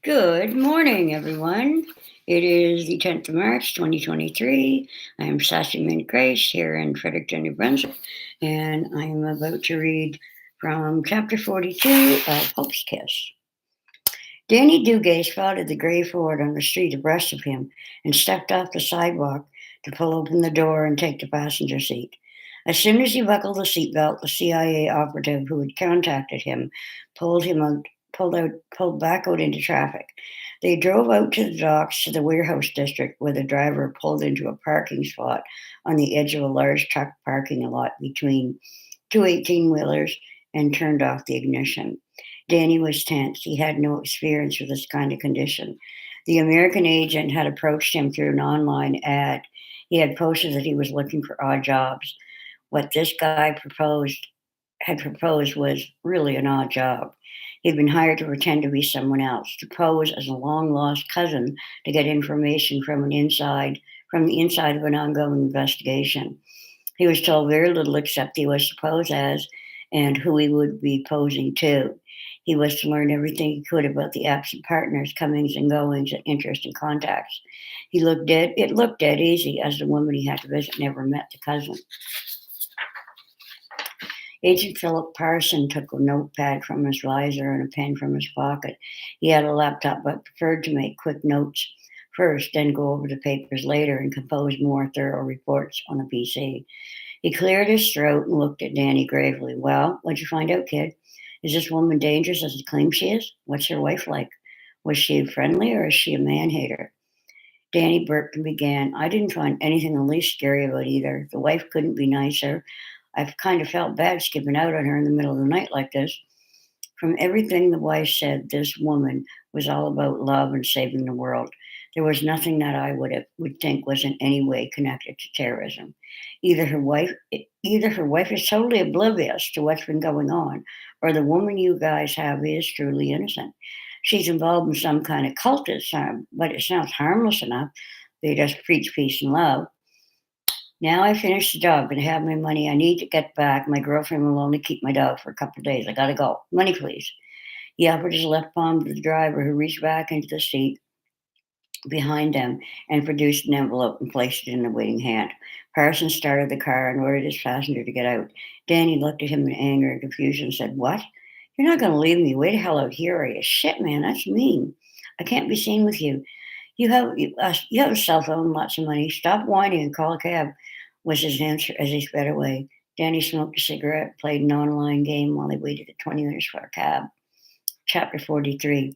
Good morning, everyone. It is the 10th of March, 2023. I am Sassy Mint Grace here in Fredericton, New Brunswick, and I am about to read from chapter 42 of Hope's Kiss. Danny Dugay spotted the gray Ford on the street abreast of him and stepped off the sidewalk to pull open the door and take the passenger seat. As soon as he buckled the seatbelt, the CIA operative who had contacted him pulled him out, pulled back out into traffic. They drove out to the docks to the warehouse district where the driver pulled into a parking spot on the edge of a large truck parking lot between two 18-wheelers and turned off the ignition. Danny was tense. He had no experience with this kind of condition. The American agent had approached him through an online ad. He had posted that he was looking for odd jobs. What this guy had proposed was really an odd job. He'd been hired to pretend to be someone else, to pose as a long lost cousin to get information from the inside of an ongoing investigation. He was told very little except he was to pose as and who he would be posing to. He was to learn everything he could about the absent partner's comings and goings and interests and contacts. It looked dead easy, as the woman he had to visit never met the cousin. Agent Philip Parson took a notepad from his visor and a pen from his pocket. He had a laptop but preferred to make quick notes first, then go over the papers later and compose more thorough reports on the PC. He cleared his throat and looked at Danny gravely. Well, what'd you find out, kid? Is this woman dangerous as it claims she is? What's her wife like? Was she friendly or is she a man hater? Danny burped and began. I didn't find anything the least scary about either. The wife couldn't be nicer. I've kind of felt bad skipping out on her in the middle of the night like this. From everything the wife said, this woman was all about love and saving the world. There was nothing that I would think was in any way connected to terrorism. Either her wife, either her wife is totally oblivious to what's been going on, or the woman you guys have is truly innocent. She's involved in some kind of cultism, but it sounds harmless enough. They just preach peace and love. Now I finished the job, gonna have my money. I need to get back. My girlfriend will only keep my dog for a couple of days. I gotta go. Money, please. He offered his left palm to the driver, who reached back into the seat behind them and produced an envelope and placed it in the waiting hand. Parsons started the car and ordered his passenger to get out. Danny looked at him in anger and confusion and said, What? You're not going to leave me way the hell out here, are you? Shit, man, that's mean. I can't be seen with you. You have a cell phone, lots of money. Stop whining and call a cab, was his answer as he sped away. Danny smoked a cigarette, played an online game while he waited 20 minutes for a cab. Chapter 43.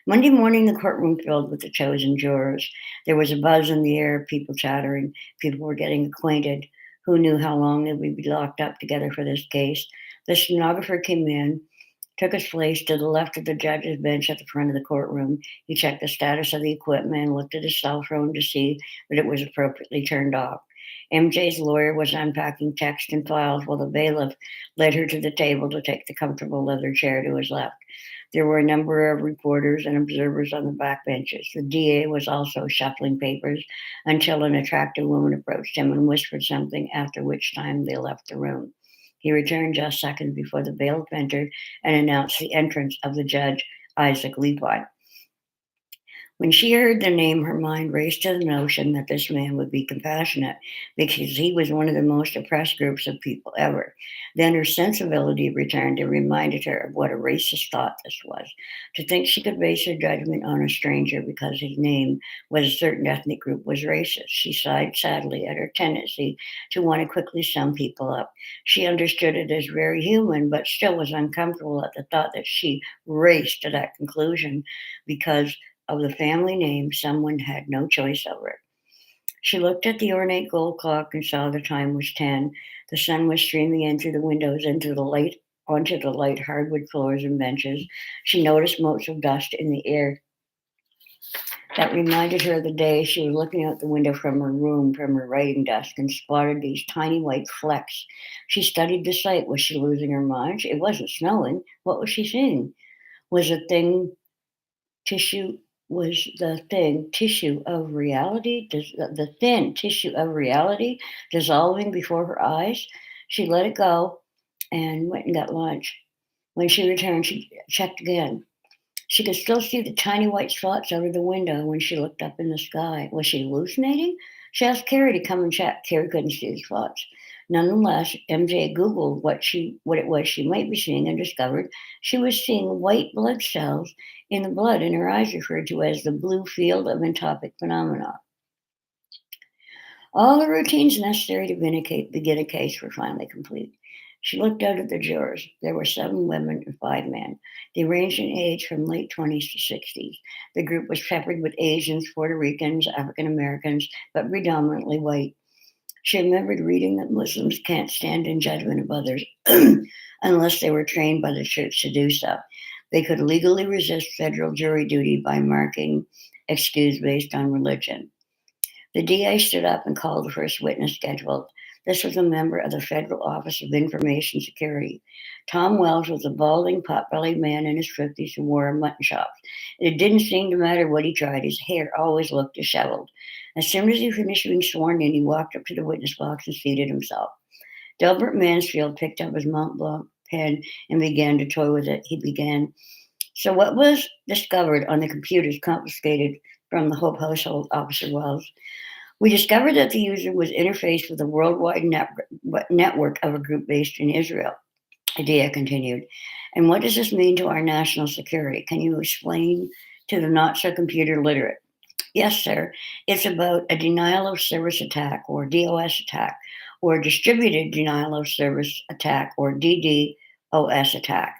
Monday morning, the courtroom filled with the chosen jurors. There was a buzz in the air, people chattering, people were getting acquainted. Who knew how long they would be locked up together for this case? The stenographer came in, took his place to the left of the judge's bench at the front of the courtroom. He checked the status of the equipment and looked at his cell phone to see that it was appropriately turned off. MJ's lawyer was unpacking text and files while the bailiff led her to the table to take the comfortable leather chair to his left. There were a number of reporters and observers on the back benches. The DA was also shuffling papers until an attractive woman approached him and whispered something, after which time they left the room. He returned just seconds before the bailiff entered and announced the entrance of the judge, Isaac Levi. When she heard the name, her mind raced to the notion that this man would be compassionate because he was one of the most oppressed groups of people ever. Then her sensibility returned and reminded her of what a racist thought this was. To think she could base her judgment on a stranger because his name was a certain ethnic group was racist. She sighed sadly at her tendency to want to quickly sum people up. She understood it as very human, but still was uncomfortable at the thought that she raced to that conclusion because of the family name, someone had no choice over it. She looked at the ornate gold clock and saw the time was 10. The sun was streaming in through the windows onto the light hardwood floors and benches. She noticed motes of dust in the air that reminded her of the day she was looking out the window from her room from her writing desk and spotted these tiny white flecks. She studied the sight. Was she losing her mind? It wasn't snowing. What was she seeing? Was the thing tissue was the thin tissue of reality, the thin tissue of reality dissolving before her eyes. She let it go and went and got lunch. When she returned, she checked again. She could still see the tiny white spots out of the window when she looked up in the sky. Was she hallucinating? She asked Carrie to come and check. Carrie couldn't see the spots. Nonetheless, MJ Googled what it was she might be seeing and discovered she was seeing white blood cells in the blood in her eyes, referred to as the blue field of entopic phenomena. All the routines necessary to begin a case were finally complete. She looked out at the jurors. There were 7 women and 5 men. They ranged in age from late 20s to 60s. The group was peppered with Asians, Puerto Ricans, African Americans, but predominantly white. She remembered reading that Muslims can't stand in judgment of others unless they were trained by the church to do so. They could legally resist federal jury duty by marking excuse based on religion. The DA stood up and called the first witness scheduled. This was a member of the Federal Office of Information Security. Tom Wells was a balding, pot-bellied man in his 50s who wore mutton chops. It didn't seem to matter what he tried. His hair always looked disheveled. As soon as he finished being sworn in, he walked up to the witness box and seated himself. Delbert Mansfield picked up his Mont Blanc pen and began to toy with it. He began, "So what was discovered on the computers confiscated from the Hope household, Officer Wells?" "We discovered that the user was interfaced with a worldwide network of a group based in Israel," Adia continued. "And what does this mean to our national security? Can you explain to the not so computer literate?" "Yes, sir. It's about a denial of service attack, or DOS attack, or distributed denial of service attack, or DDoS attack.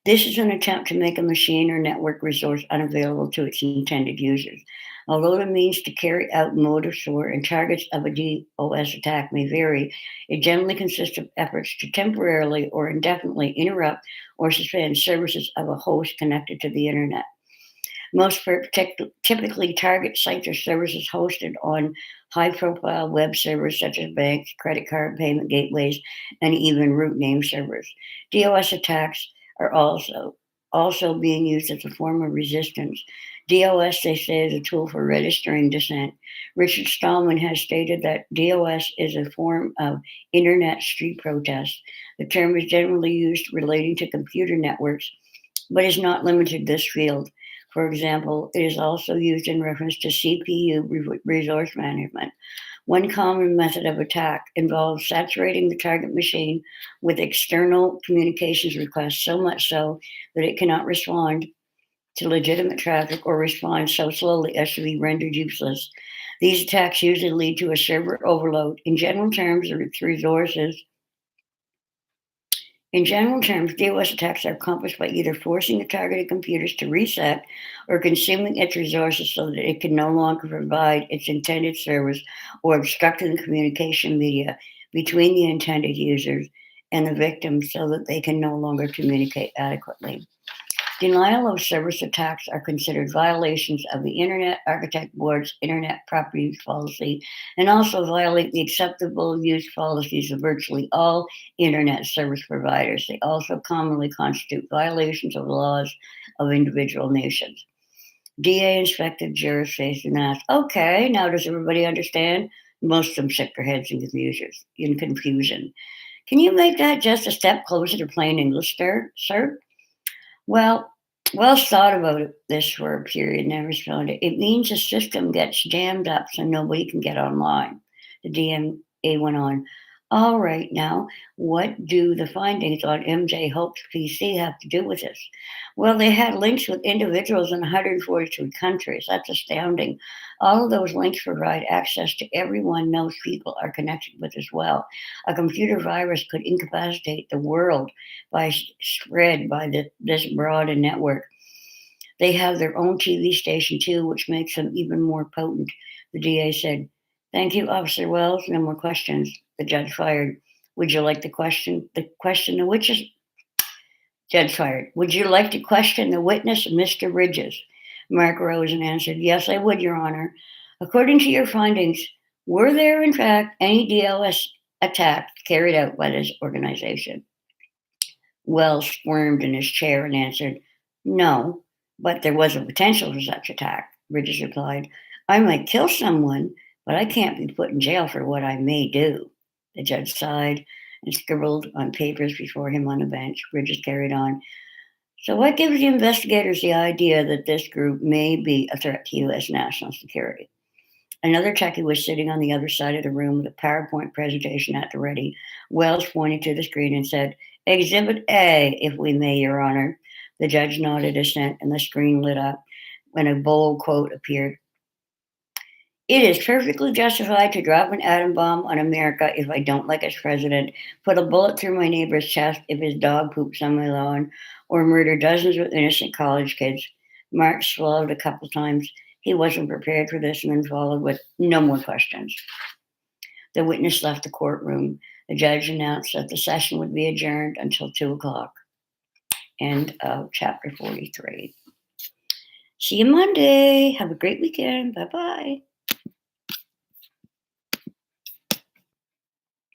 This is an attempt to make a machine or network resource unavailable to its intended users. Although the means to carry out motives for and targets of a DOS attack may vary, it generally consists of efforts to temporarily or indefinitely interrupt or suspend services of a host connected to the internet. Most typically target sites or services hosted on high-profile web servers such as banks, credit card payment gateways, and even root name servers. DOS attacks are also being used as a form of resistance. DOS, they say, is a tool for registering dissent. Richard Stallman has stated that DOS is a form of internet street protest. The term is generally used relating to computer networks, but is not limited to this field. For example, it is also used in reference to CPU resource management. One common method of attack involves saturating the target machine with external communications requests, so much so that it cannot respond to legitimate traffic or respond so slowly as to be rendered useless. These attacks usually lead to a server overload. In general terms, DOS attacks are accomplished by either forcing the targeted computers to reset or consuming its resources so that it can no longer provide its intended service, or obstructing the communication media between the intended users and the victims so that they can no longer communicate adequately. Denial of service attacks are considered violations of the Internet Architect Board's Internet Property Use Policy, and also violate the acceptable use policies of virtually all Internet service providers. They also commonly constitute violations of laws of individual nations. DA inspected jurors' faces and asked, "Okay, now does everybody understand?" Most of them shook their heads in confusion. "Can you make that just a step closer to plain English, sir?" Well, Wells thought about this for a period and then responded, "It means the system gets jammed up so nobody can get online." The DMA went on, "All right, now, what do the findings on MJ Hope's PC have to do with this?" "Well, they had links with individuals in 142 countries. That's astounding. All of those links provide access to everyone those people are connected with as well. A computer virus could incapacitate the world by spread by this broad a network. They have their own TV station too, which makes them even more potent." The DA said, "Thank you, Officer Wells. No more questions." The judge fired. "Would you like to question the witches?" Judge fired. "Would you like to question the witness, Mr. Ridges?" Mark rose and answered, "Yes, I would, Your Honor. According to your findings, were there in fact any DOS attacks carried out by this organization?" Wells squirmed in his chair and answered, "No, but there was a potential for such attack." Bridges replied, "I might kill someone, but I can't be put in jail for what I may do." The judge sighed and scribbled on papers before him on a bench. Bridges carried on. So, what gives the investigators the idea that this group may be a threat to U.S. national security? Another techie was sitting on the other side of the room with a PowerPoint presentation at the ready. Wells pointed to the screen and said, "Exhibit A, if we may, Your Honor." The judge nodded assent, and the screen lit up when a bold quote appeared. "It is perfectly justified to drop an atom bomb on America if I don't like its president, put a bullet through my neighbor's chest if his dog poops on my lawn, or murder dozens of innocent college kids." Mark swallowed a couple times. He wasn't prepared for this and then followed with, "No more questions." The witness left the courtroom. The judge announced that the session would be adjourned until 2 o'clock. End of chapter 43. See you Monday. Have a great weekend. Bye bye.